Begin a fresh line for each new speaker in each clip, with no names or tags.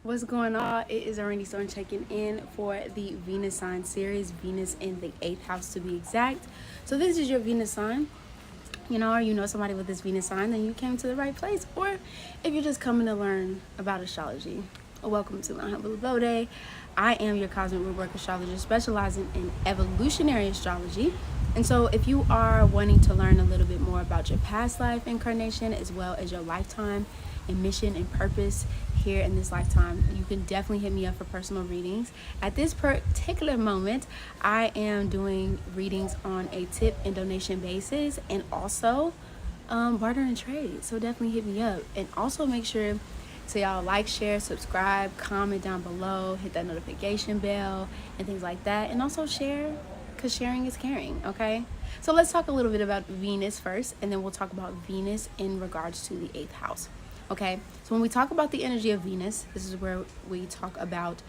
What's going on? It is Rainy Storm checking in for the Venus sign series, Venus in the 8th house to be exact. So this is your Venus sign. Or you know somebody with this Venus sign, then you came to the right place. Or if you're just coming to learn about astrology, welcome to my humble abode. I am your cosmic woodwork astrologist specializing in evolutionary astrology. And so if you are wanting to learn a little bit more about your past life incarnation as well as your lifetime and mission and purpose here in this lifetime, you can definitely hit me up for personal readings. At this particular moment, I am doing readings on a tip and donation basis and also barter and trade. So definitely hit me up. And also make sure to y'all like, share, subscribe, comment down below, hit that notification bell and things like that. And also share, because sharing is caring, okay? So let's talk a little bit about Venus first, and then we'll talk about Venus in regards to the 8th house. Okay, so when we talk about the energy of Venus, this is where we talk about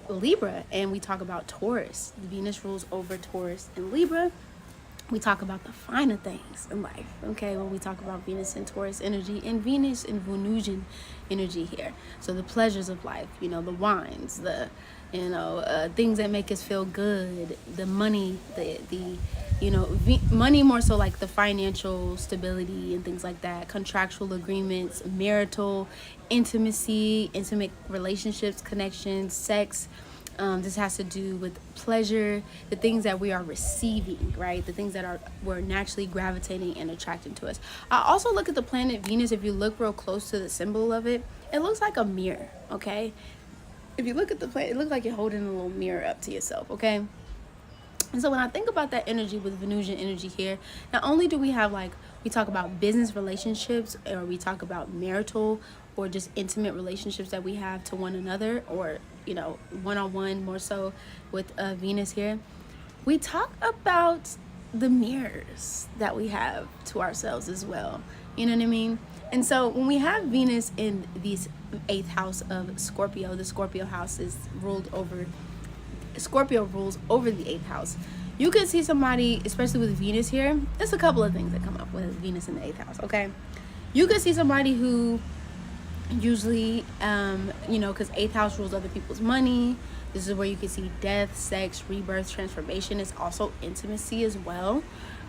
Libra, and we talk about Taurus. Venus rules over Taurus and Libra. We talk about the finer things in life, okay, when we talk about Venus and Taurus energy, and Venus and Venusian energy here. So the pleasures of life, the wines, the things that make us feel good, the money, money more so like the financial stability and things like that, contractual agreements, marital intimacy, intimate relationships, connections, sex. This has to do with pleasure, the things that we are receiving, right? The things that we're naturally gravitating and attracting to us. I also look at the planet Venus. If you look real close to the symbol of it, it looks like a mirror, okay? If you look at the planet, it looks like you're holding a little mirror up to yourself, okay? And so when I think about that energy with Venusian energy here, not only do we have we talk about business relationships, or we talk about marital or just intimate relationships that we have to one another, or one-on-one more so with Venus here. We talk about the mirrors that we have to ourselves as well. You know what I mean? And so when we have Venus in this 8th house of Scorpio, the Scorpio house is Scorpio rules over the 8th house. You could see somebody, especially with Venus here, there's a couple of things that come up with Venus in the 8th house, okay? You could see somebody who usually, because 8th house rules other people's money. This is where you can see death, sex, rebirth, transformation. It's also intimacy as well.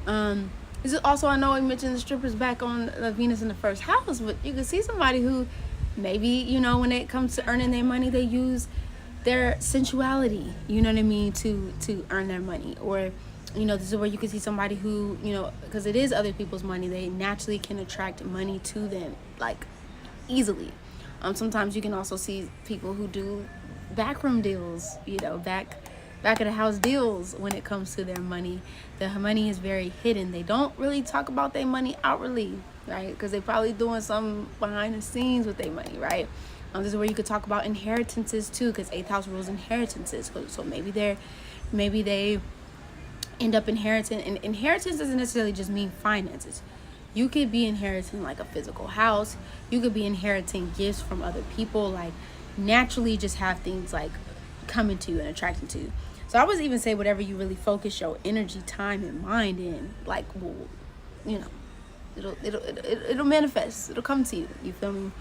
This is also, I know I mentioned the strippers back on Venus in the 1st house, but you can see somebody who maybe, when it comes to earning their money, they use their sensuality, to earn their money. Or, this is where you can see somebody who, because it is other people's money, they naturally can attract money to them, easily. Sometimes you can also see people who do backroom deals, back of the house deals when it comes to their money. The money is very hidden. They don't really talk about their money outwardly, right? Because they're probably doing something behind the scenes with their money, right? This is where you could talk about inheritances too, because 8th house rules inheritances. So maybe they end up inheriting, and inheritance doesn't necessarily just mean finances. You could be inheriting like a physical house. You could be inheriting gifts from other people, naturally just have things coming to you and attracting to you. So I would even say whatever you really focus your energy, time, and mind in, it'll manifest. It'll come to you. You feel me?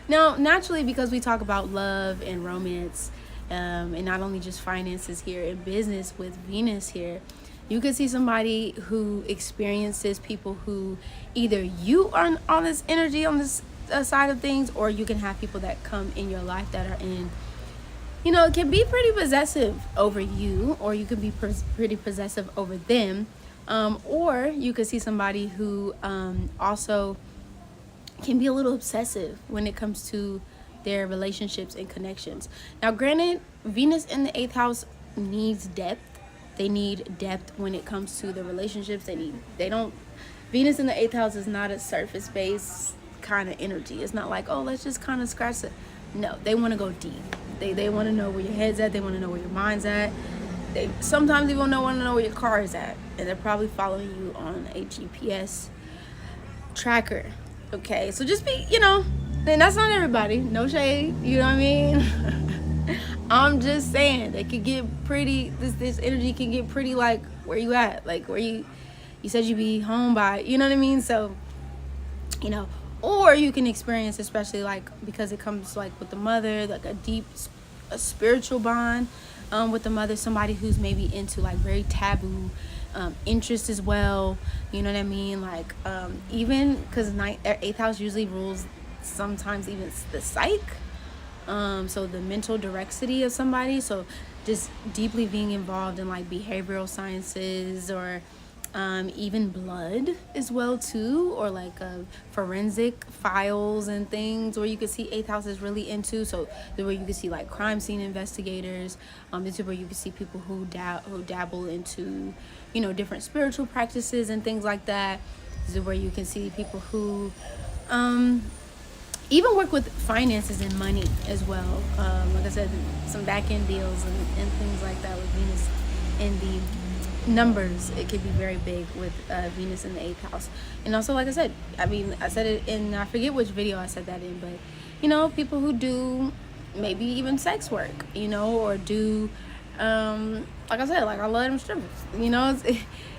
Now, naturally, because we talk about love and romance, and not only just finances here and business with Venus here, you can see somebody who experiences people who either you are on this energy, on this side of things, or you can have people that come in your life that are in, it can be pretty possessive over you, or you can be pretty possessive over them. Or you could see somebody who also can be a little obsessive when it comes to their relationships and connections. Now, granted, Venus in the 8th house needs depth. They need depth when it comes to the relationships. Venus in the 8th house is not a surface based kind of energy. It's not like, oh, let's just kind of scratch it. No, they want to go deep. They want to know where your head's at. They want to know where your mind's at. They sometimes even want to know where your car is at. And they're probably following you on a GPS tracker. Okay, so just be, and that's not everybody. No shade, you know what I mean? I'm just saying they could get pretty, this energy can get pretty where you at, where you said you'd be home by, you know what I mean? So, or you can experience, especially like because it comes like with the mother, like a spiritual bond with the mother, somebody who's maybe into like very taboo interest as well, you know what I mean, like even because eighth house usually rules sometimes even the psyche, so the mental directivity of somebody, so just deeply being involved in like behavioral sciences, or even blood as well too, or like forensic files and things, where you could see eighth house is really into. So where you could see like crime scene investigators. This is where you can see people who dabble into, you know, different spiritual practices and things like that. This is where you can see people who even work with finances and money as well. Like I said, some back end deals and things like that with Venus in the numbers. It could be very big with Venus in the 8th house. And also, like I said, I mean, I said it in, I forget which video I said that in, but you know, people who do maybe even sex work, you know, or do like I said, like I love them strippers, you know,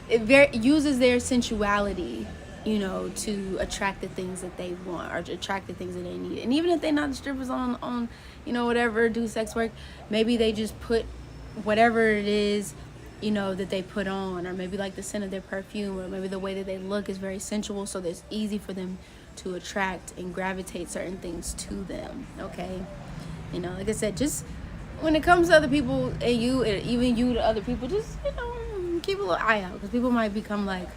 it very uses their sensuality, you know, to attract the things that they want, or to attract the things that they need. And even if they're not the strippers on you know, whatever, do sex work, maybe they just put whatever it is, you know, that they put on, or maybe like the scent of their perfume, or maybe the way that they look is very sensual, so that it's easy for them to attract and gravitate certain things to them. Okay, you know, like I said, just when it comes to other people and you, and even you to other people, just, you know, keep a little eye out, because people might become like,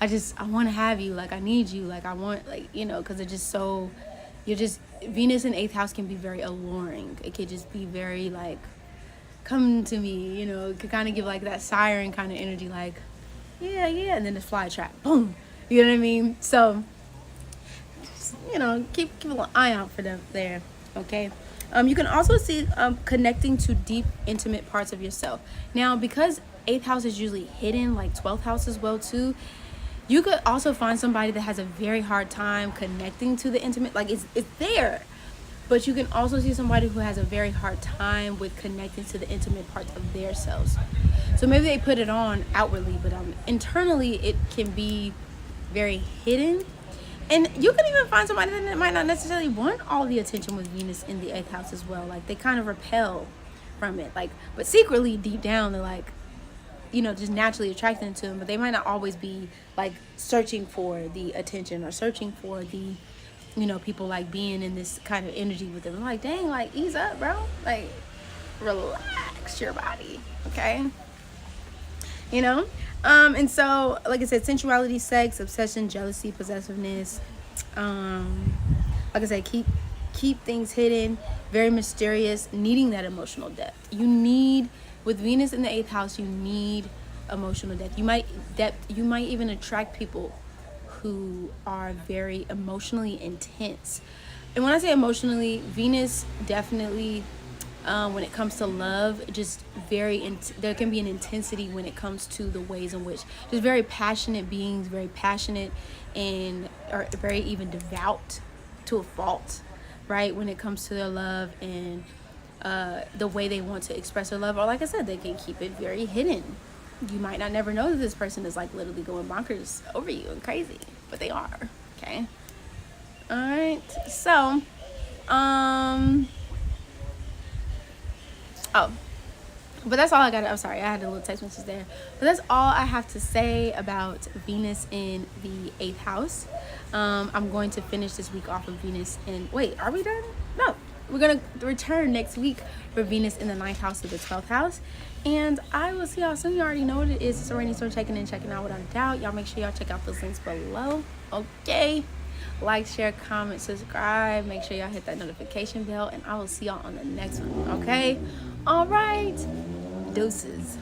I want to have you, like I need you, like I want, like, you know, because they're just so, you're just, Venus in 8th house can be very alluring. It could just be very like, come to me, you know, it could kind of give like that siren kind of energy, like yeah, and then the fly trap, boom, you know what I mean? So just, you know, keep an eye out for them there. Okay, you can also see connecting to deep intimate parts of yourself. Now, because 8th house is usually hidden, like 12th house as well too, you could also find somebody that has a very hard time connecting to the intimate, like it's there. But you can also see somebody who has a very hard time with connecting to the intimate parts of their selves. So maybe they put it on outwardly, but internally it can be very hidden. And you can even find somebody that might not necessarily want all the attention with Venus in the 8th house as well. Like they kind of repel from it. Like, but secretly deep down they're like, you know, just naturally attracted to them. But they might not always be like searching for the attention, or searching for the, you know, people like being in this kind of energy with them. I'm like, dang, like ease up, bro, like relax your body, okay, you know. And so, like I said, sensuality, sex, obsession, jealousy, possessiveness, like I said, keep things hidden, very mysterious, needing that emotional depth. You need, with Venus in the 8th house, you need emotional depth. You might even attract people who are very emotionally intense. And when I say emotionally, Venus definitely, when it comes to love, just there can be an intensity when it comes to the ways in which, just very passionate beings, very passionate, and are very even devout to a fault, right, when it comes to their love and the way they want to express their love. Or like I said, they can keep it very hidden. You might not never know that this person is like literally going bonkers over you and crazy, but they are. Okay. All right. So, oh, but that's all I got. I'm sorry, I had a little text message there. But that's all I have to say about Venus in the 8th house. I'm going to finish this week off of Venus in, wait, are we done? No. We're going to return next week for Venus in the 9th house to the 12th house. And I will see y'all soon. You already know what it is. It's already start checking in, checking out without a doubt. Y'all make sure y'all check out those links below. Okay. Like, share, comment, subscribe. Make sure y'all hit that notification bell. And I will see y'all on the next one. Okay. All right. Deuces.